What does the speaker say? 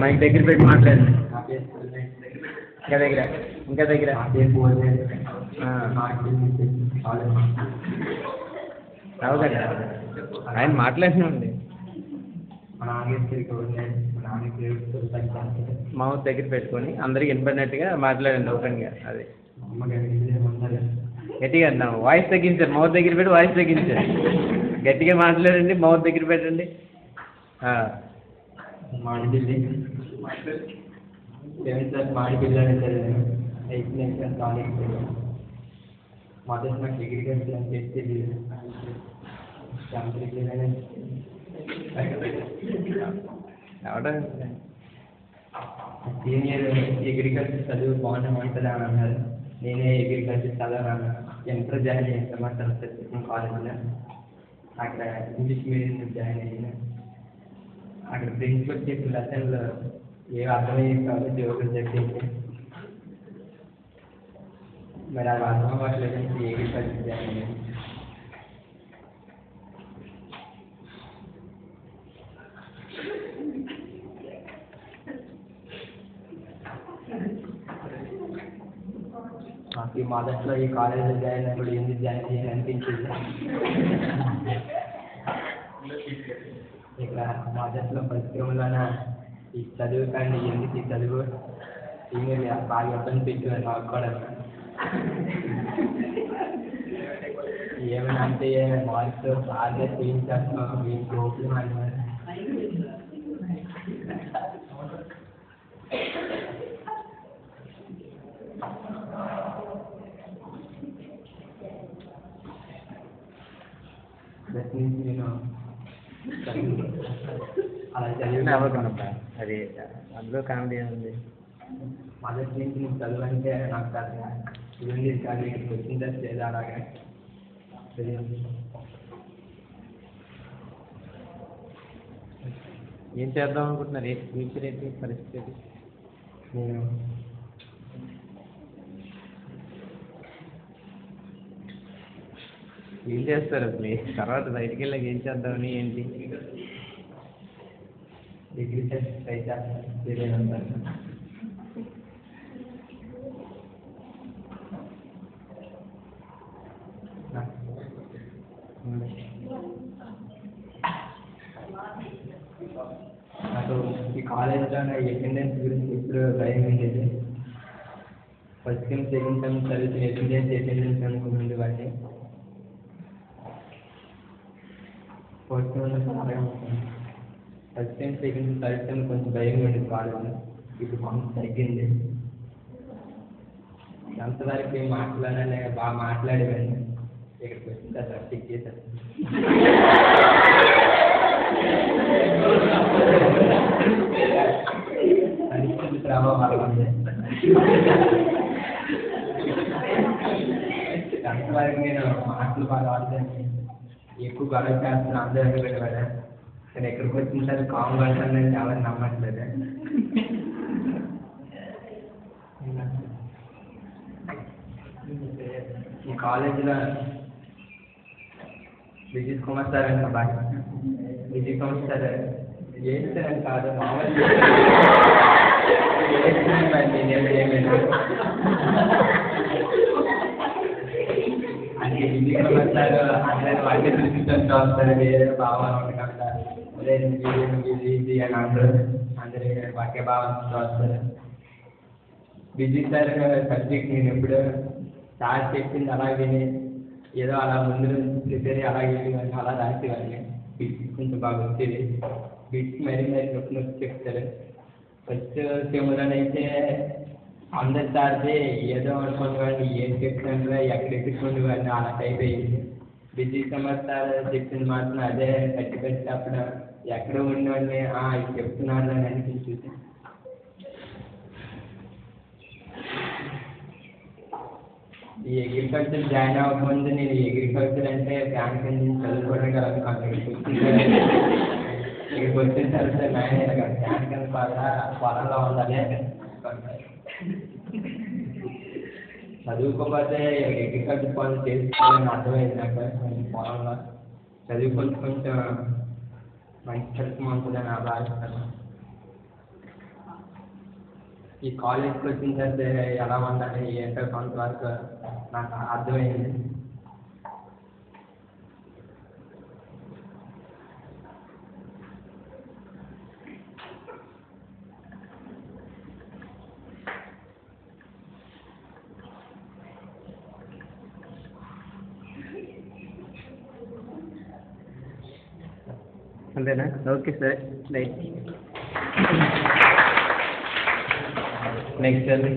Mic దగ్గర పెట్టి మాట్లాడండి. ఇంకా దగ్గర ఇంకా దగ్గర రావు కదా ఆయన మాట్లాడినండి. మౌత్ దగ్గర పెట్టుకొని అందరికి వినపడినట్టుగా మాట్లాడండి ఓపెన్గా. అది గట్టిగా అన్నాము. వాయిస్ తగ్గించారు. మౌత్ దగ్గర పెట్టి వాయిస్ తగ్గించారు. గట్టిగా మాట్లాడండి. మౌత్ దగ్గర పెట్టండి. మాడిపిల్లి 7th క్లాస్ మాడిపిల్లని చదివాను. 8th క్లాస్ కాలేజ్ మొదటి నాకు అగ్రికల్చర్ అని చెప్పి సీనియర్ అగ్రికల్చర్ చదువు బాగుంటుంది అని అన్నారు. నేనే అగ్రికల్చర్ చదవను. ఎంటర్ జాయిన్ చేస్తామా సరస్వతి కాలేజ్లో. అక్కడ ఇంగ్లీష్ మీడియం జాయిన్ అయ్యాను. అక్కడ ప్రిన్సిపల్ చెప్పిన లెసన్లో ఏమి అర్థమయ్యేది కాబట్టి జోకులు చెప్పింది. మరి అది అర్థం అవ్వట్లేదని అగ్రికల్చర్ జాయిన్ అయ్యాను. నాకు ఈ మొదట్లో ఈ కాలేజీలో జాయిన్ అయినప్పుడు ఎందుకు జాయిన్ చేయాలని అనిపించింది. ఇక మొదట్లో పరిశ్రమలోన ఈ చదువు కానీ ఎందుకు ఈ చదువు సీనియర్ బాగా ఇబ్బంది పెట్టారు నాకు కూడా. ఏమైనా అంటే మార్క్స్ బాగా చేయించేస్తాం మీ జోకులు అన్నారు. నేను అలా చదివిన అవ్వకుండా అది అందులో కామెడీ ఉంది. మొదటి నుంచి నేను చదువు అంటే నాకు ఇది ఉంది కానీ ఇక్కడికి వచ్చిందా లేదా అలాగే ఏం చేద్దాం అనుకుంటున్నారు? ఏంటి ఫ్యూచర్ ఏంటి పరిస్థితి? నేను ఏం చేస్తారు అసలు తర్వాత బయటికి వెళ్ళాక ఏం చేద్దామని ఏంటి? డిగ్రీ ట్రై చేస్తాను తెలియదంటాను. నాకు ఈ కాలేజ్లో అటెండెన్స్ గురించి ఎప్పుడు భయం ఉండేది. ఫస్ట్ సెమ్ సెకండ్ సెమ్ చదివితే అటెండెన్స్ అనుకుని వాడిని. ఫస్ట్ సెమ్లో చాలా ఉంటుంది. First sem second sem third sem కొంచెం భయం ఉండేది కాలేజ్లో. ఇప్పుడు కొంచెం తగ్గింది. అంతవరకు మాట్లాడాలి బాగా మాట్లాడేవాడిని. ఇక్కడికి వచ్చిన తర్వాత చెక్ చేశాను. పరిస్థితి ప్రభావం ఉంది. అంతవరకు నేను మాటలు బాగా ఆడుతాను. ఎక్కువ గొడవ చేస్తున్నాను అందరూ పెట్టాడు. నేను ఎక్కడికి వచ్చిన సరే కాంగ్ అంటాను. ఎవరు నమ్మట్లేదు. ఈ కాలేజీలో విజిత్ కుమార్ సార్ అంట బాగా. విజిత్ కుమార్ సార్ చేస్తారని కాదు మామూలు ఏమైనా అంటే విజిత్ కుమార్ సార్ అందరూ వాళ్ళే చూపిస్తూ వస్తారు. వేరే భావన ఉండకుండా అదే ఇది అని అందరూ వాక్య భావన వస్తారు. విజిత్ సార్ సబ్జెక్ట్ నేను ఎప్పుడు సార్ చెప్పింది అలా విని ఏదో అలా ముందు ప్రిపేర్ అలాగే వెళ్ళి అలా రాసేవాడిని. బిట్స్ కొంచెం బాగా వచ్చేది. బిట్స్ మరీ నొప్పి చెప్తారు. ఫస్ట్ సెమ్లోనైతే అందరి సార్ది ఏదో అనుకునేవాడిని. ఏం చెప్తాను ఎక్కడ ఎత్తుకునే వాడిని అలా టైప్ అయ్యింది. విజయ్ కుమార్ సార్ చెప్పింది మాత్రం అదే కట్టి అప్పుడు ఎక్కడో ఉండేవాడిని ఇది చెప్తున్నాను అని అనిపించింది. ఈ అగ్రికల్చర్ జాయిన్ అవ్వకముందు నేను అగ్రికల్చర్ అంటే బ్యాంక్ నుంచి చదువుకోవడానికి అనుకున్నాను. ఇక్కడికి వచ్చిన తర్వాత నాయన బ్యాంక్ అని పొలంలో ఉండాలి. చదువుకోకపోతే అగ్రికల్చర్ పనులు చేసుకోవాలని అర్థమైంది నాకు. పొలంలో చదువుకొని కొంచెం మంచి ఫలితం ఉంటుందని భావిస్తాను. ఈ కాలేజ్కి వచ్చిన తర్వాత ఎలా ఉండాలి ఏంటో కొంతవరకు నాకు అర్థమైంది. అంతేనా? ఓకే సరే రైట్. నెక్స్ట్ అండి.